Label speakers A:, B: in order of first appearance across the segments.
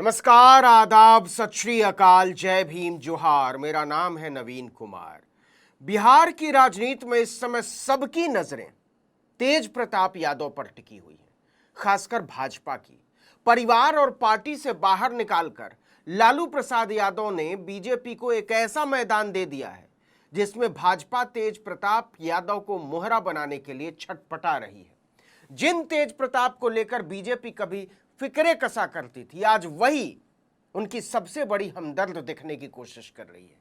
A: नमस्कार, आदाब, सत श्री अकाल, जय भीम, जोहार। मेरा नाम है नवीन कुमार। बिहार की राजनीति में इस समय सबकी नजरें तेज प्रताप यादव पर टिकी हुई हैं, खासकर भाजपा की। परिवार और पार्टी से बाहर निकालकर लालू प्रसाद यादव ने बीजेपी को एक ऐसा मैदान दे दिया है जिसमें भाजपा तेज प्रताप यादव को मोहरा बनाने के लिए छटपटा रही है। जिन तेज प्रताप को लेकर बीजेपी कभी फिक्रे कसा करती थी, आज वही उनकी सबसे बड़ी हमदर्द दिखने की कोशिश कर रही है।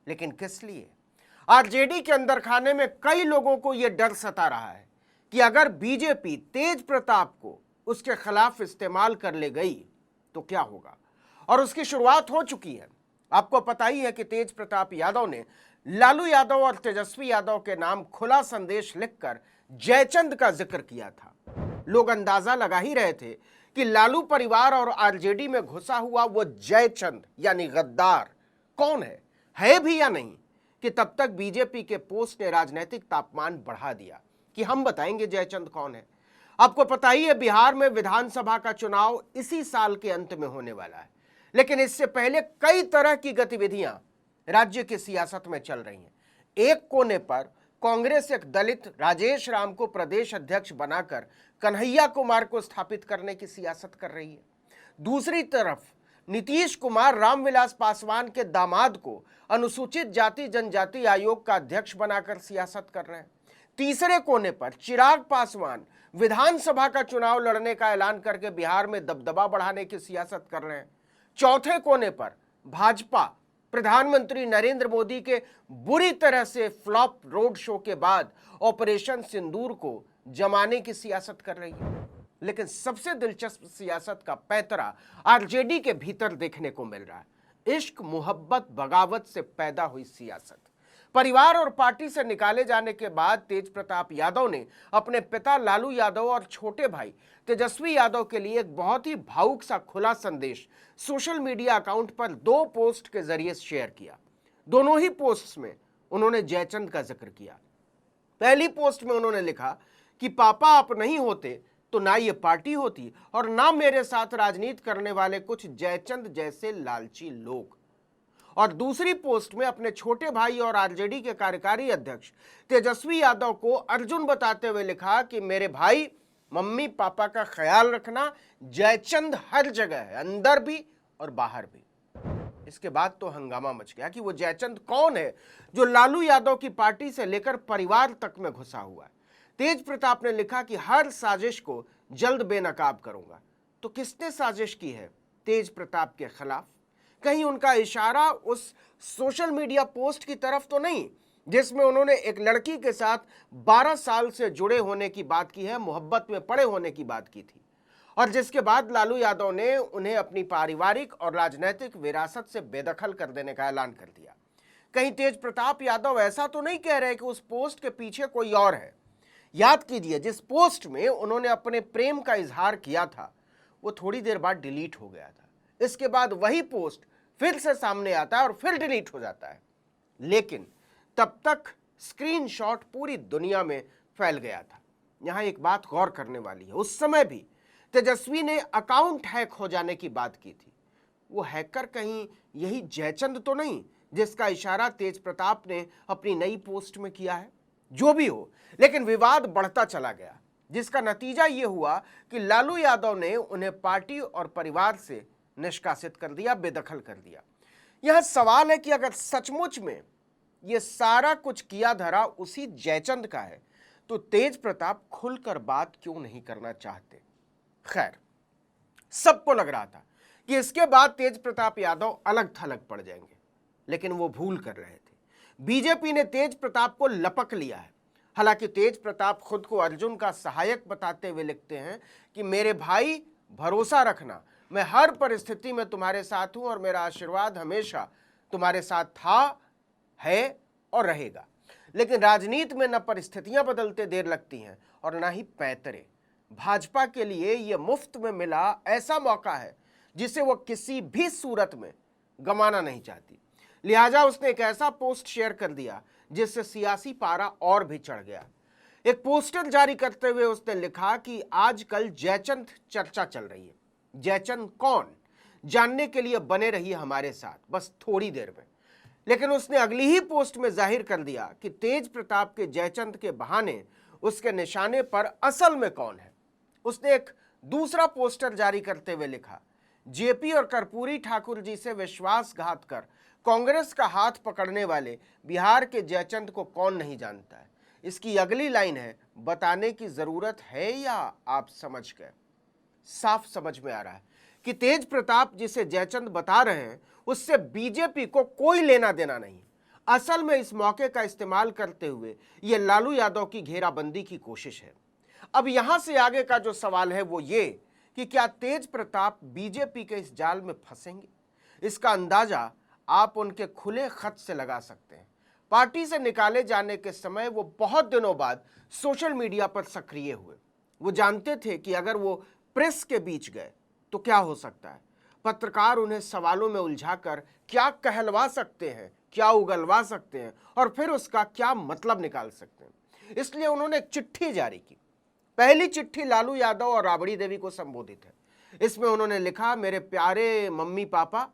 A: लेकिन किस लिए? आरजेडी के अंदर खाने में कई लोगों को यह डर सता रहा है कि अगर बीजेपी तेज प्रताप को उसके खिलाफ इस्तेमाल कर ले गई तो क्या होगा, और उसकी शुरुआत हो चुकी है। आपको पता ही है कि तेज प्रताप यादव ने लालू यादव और तेजस्वी यादव के नाम खुला संदेश लिखकर जयचंद का जिक्र किया था। लोग अंदाजा लगा ही रहे थे कि लालू परिवार और आरजेडी में घुसा हुआ वो जयचंद यानी गद्दार कौन है भी या नहीं, कि तब तक बीजेपी के पोस्ट ने राजनीतिक तापमान बढ़ा दिया कि हम बताएंगे जयचंद कौन है। आपको पता ही है, बिहार में विधानसभा का चुनाव इसी साल के अंत में होने वाला है, लेकिन इससे पहले कई तरह की गतिविधियां राज्य की सियासत में चल रही हैं। एक कोने पर कांग्रेस एक दलित राजेश राम को प्रदेश अध्यक्ष बनाकर कन्हैया कुमार को स्थापित करने की सियासत कर रही है। दूसरी तरफ नीतीश कुमार रामविलास पासवान के दामाद को अनुसूचित जाति जनजाति आयोग का अध्यक्ष बनाकर सियासत कर रहे हैं। तीसरे कोने पर चिराग पासवान विधानसभा का चुनाव लड़ने का ऐलान करके बिहार में दबदबा बढ़ाने की सियासत कर रहे हैं। चौथे कोने पर भाजपा प्रधानमंत्री नरेंद्र मोदी के बुरी तरह से फ्लॉप रोड शो के बाद ऑपरेशन सिंदूर को जमाने की सियासत कर रही है। लेकिन सबसे दिलचस्प सियासत का पैंतरा आरजेडी के भीतर देखने को मिल रहा है। इश्क, मोहब्बत, बगावत से पैदा हुई सियासत। परिवार और पार्टी से निकाले जाने के बाद तेज प्रताप यादव ने अपने पिता लालू यादव और छोटे भाई तेजस्वी यादव के लिए एक बहुत ही भावुक सा खुला संदेश सोशल मीडिया अकाउंट पर 2 पोस्ट के जरिए शेयर किया। दोनों ही पोस्ट्स में उन्होंने जयचंद का जिक्र किया। पहली पोस्ट में उन्होंने लिखा कि पापा आप नहीं होते तो ना ये पार्टी होती और ना मेरे साथ राजनीति करने वाले कुछ जयचंद जैसे लालची लोग। और दूसरी पोस्ट में अपने छोटे भाई और आरजेडी के कार्यकारी अध्यक्ष तेजस्वी यादव को अर्जुन बताते हुए लिखा कि मेरे भाई, मम्मी पापा का ख्याल रखना, जयचंद हर जगह है, अंदर भी और बाहर भी। इसके बाद तो हंगामा मच गया कि वो जयचंद कौन है जो लालू यादव की पार्टी से लेकर परिवार तक में घुसा हुआ है। तेज प्रताप ने लिखा कि हर साजिश को जल्द बेनकाब करूंगा। तो किसने साजिश की है तेज प्रताप के खिलाफ? कहीं उनका इशारा उस सोशल मीडिया पोस्ट की तरफ तो नहीं जिसमें उन्होंने एक लड़की के साथ 12 साल से जुड़े होने की बात की है, मोहब्बत में पड़े होने की बात की थी, और जिसके बाद लालू यादव ने उन्हें अपनी पारिवारिक और राजनीतिक विरासत से बेदखल कर देने का ऐलान कर दिया। कहीं तेज प्रताप यादव ऐसा तो नहीं कह रहे कि उस पोस्ट के पीछे कोई और है? याद कीजिए, जिस पोस्ट में उन्होंने अपने प्रेम का इजहार किया था वो थोड़ी देर बाद डिलीट हो गया था। इसके बाद वही पोस्ट फिर से सामने आता है और फिर डिलीट हो जाता है। लेकिन तब तक स्क्रीनशॉट पूरी दुनिया में फैल गया था। यहां एक बात गौर करने वाली है, उस समय भी तेजस्वी ने अकाउंट हैक हो जाने की बात की थी। वो हैकर कहीं यही जयचंद तो नहीं जिसका इशारा तेज प्रताप ने अपनी नई पोस्ट में किया है? जो भी हो, लेकिन विवाद बढ़ता चला गया, जिसका नतीजा ये हुआ कि लालू यादव ने उन्हें पार्टी और परिवार से निष्कासित कर दिया, बेदखल कर दिया। यह सवाल है कि अगर सचमुच में यह सारा कुछ किया धरा उसी जयचंद का है तो तेज प्रताप खुलकर बात क्यों नहीं करना चाहते? खैर, सबको लग रहा था कि इसके बाद तेज प्रताप यादव अलग थलग पड़ जाएंगे, लेकिन वो भूल कर रहे थे। बीजेपी ने तेज प्रताप को लपक लिया है। हालांकि तेज प्रताप खुद को अर्जुन का सहायक बताते हुए लिखते हैं कि मेरे भाई, भरोसा रखना, मैं हर परिस्थिति में तुम्हारे साथ हूं और मेरा आशीर्वाद हमेशा तुम्हारे साथ था, है और रहेगा। लेकिन राजनीति में न परिस्थितियां बदलते देर लगती हैं और न ही पैंतरे। भाजपा के लिए यह मुफ्त में मिला ऐसा मौका है जिसे वो किसी भी सूरत में गंवाना नहीं चाहती। लिहाजा उसने एक ऐसा पोस्ट शेयर कर दिया जिससे सियासी पारा और भी चढ़ गया। एक पोस्टर जारी करते हुए उसने लिखा कि आजकल जयचंद चर्चा चल रही है। जयचंद कौन? जानने के लिए बने रहिए हमारे साथ बस थोड़ी देर में। लेकिन उसने अगली ही पोस्ट में जाहिर कर दिया कि तेज प्रताप के जयचंद के बहाने उसके निशाने पर असल में कौन है। उसने एक दूसरा पोस्टर जारी करते हुए लिखा, जेपी और कर्पूरी ठाकुर जी से विश्वासघात कर कांग्रेस का हाथ पकड़ने वाले बिहार के जयचंद को कौन नहीं जानता है। इसकी अगली लाइन है, बताने की जरूरत है या आप समझ गए। साफ समझ में आ रहा है कि तेज प्रताप जिसे जयचंद बता रहे हैं उससे बीजेपी को कोई लेना देना नहीं। असल में इस मौके का इस्तेमाल करते हुए यह लालू यादव की घेराबंदी की कोशिश है। अब यहां से आगे का जो सवाल है वो ये कि क्या तेज प्रताप बीजेपी के इस जाल में फंसेंगे। इसका अंदाजा आप उनके खुले खत से लगा सकते हैं। पार्टी से निकाले जाने के समय वो बहुत दिनों बाद सोशल मीडिया पर सक्रिय हुए। वो जानते थे कि अगर वो प्रेस के बीच गए तो क्या हो सकता है। पत्रकार उन्हें सवालों में उलझाकर क्या कहलवा सकते हैं, क्या उगलवा सकते हैं और फिर उसका क्या मतलब निकाल सकते हैं। इसलिए उन्होंने एक चिट्ठी जारी की। पहली चिट्ठी लालू यादव और राबड़ी देवी को संबोधित है। इसमें उन्होंने लिखा, मेरे प्यारे मम्मी पापा,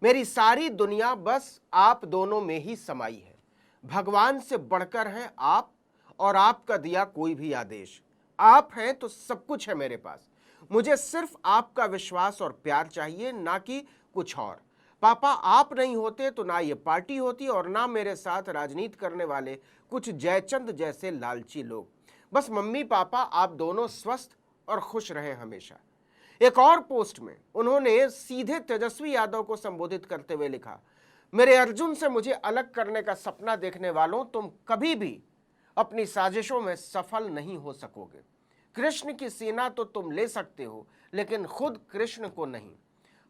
A: मेरी सारी दुनिया बस आप दोनों में ही समाई है। भगवान से बढ़कर हैं आप और आपका दिया कोई भी आदेश। आप हैं तो सब कुछ है मेरे पास। मुझे सिर्फ आपका विश्वास और प्यार चाहिए, ना कि कुछ और। पापा, आप नहीं होते तो ना ये पार्टी होती और ना मेरे साथ राजनीति करने वाले कुछ जयचंद जैसे लालची लोग। बस मम्मी पापा, आप दोनों स्वस्थ और खुश रहें हमेशा। एक और पोस्ट में उन्होंने सीधे तेजस्वी यादव को संबोधित करते हुए लिखा, मेरे अर्जुन से मुझे अलग करने का सपना देखने वालों, तुम कभी भी अपनी साजिशों में सफल नहीं हो सकोगे। कृष्ण की सेना तो तुम ले सकते हो लेकिन खुद कृष्ण को नहीं।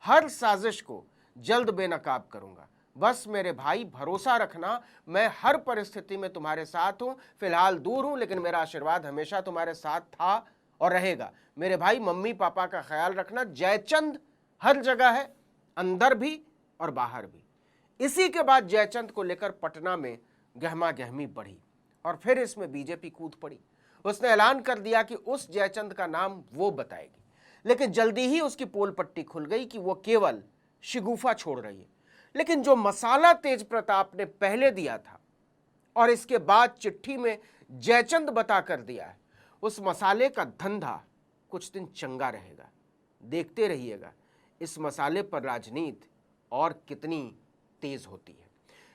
A: हर साजिश को जल्द बेनकाब करूंगा। बस मेरे भाई भरोसा रखना, मैं हर परिस्थिति में तुम्हारे साथ हूं। फिलहाल दूर हूं लेकिन मेरा आशीर्वाद हमेशा तुम्हारे साथ था और रहेगा। मेरे भाई मम्मी पापा का ख्याल रखना। जयचंद हर जगह है, अंदर भी और बाहर भी। इसी के बाद जयचंद को लेकर पटना में गहमा गहमी बढ़ी और फिर इसमें बीजेपी कूद पड़ी। उसने ऐलान कर दिया कि उस जयचंद का नाम वो बताएगी। लेकिन जल्दी ही उसकी पोल पट्टी खुल गई कि वो केवल शिगुफा छोड़ रही है। लेकिन जो मसाला तेज प्रताप ने पहले दिया था और इसके बाद चिट्ठी में जयचंद बता कर दिया है, उस मसाले का धंधा कुछ दिन चंगा रहेगा। देखते रहिएगा इस मसाले पर राजनीति और कितनी तेज होती है।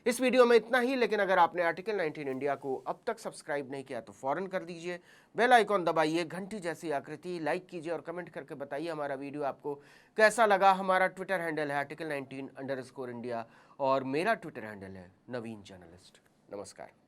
A: इस वीडियो में इतना ही, लेकिन अगर आपने आर्टिकल 19 इंडिया को अब तक सब्सक्राइब नहीं किया तो फौरन कर दीजिए। बेल आइकॉन दबाइए, घंटी जैसी आकृति, लाइक कीजिए और कमेंट करके बताइए हमारा वीडियो आपको कैसा लगा। हमारा ट्विटर हैंडल है आर्टिकल 19_इंडिया और मेरा ट्विटर हैंडल है नवीन जर्नलिस्ट। नमस्कार।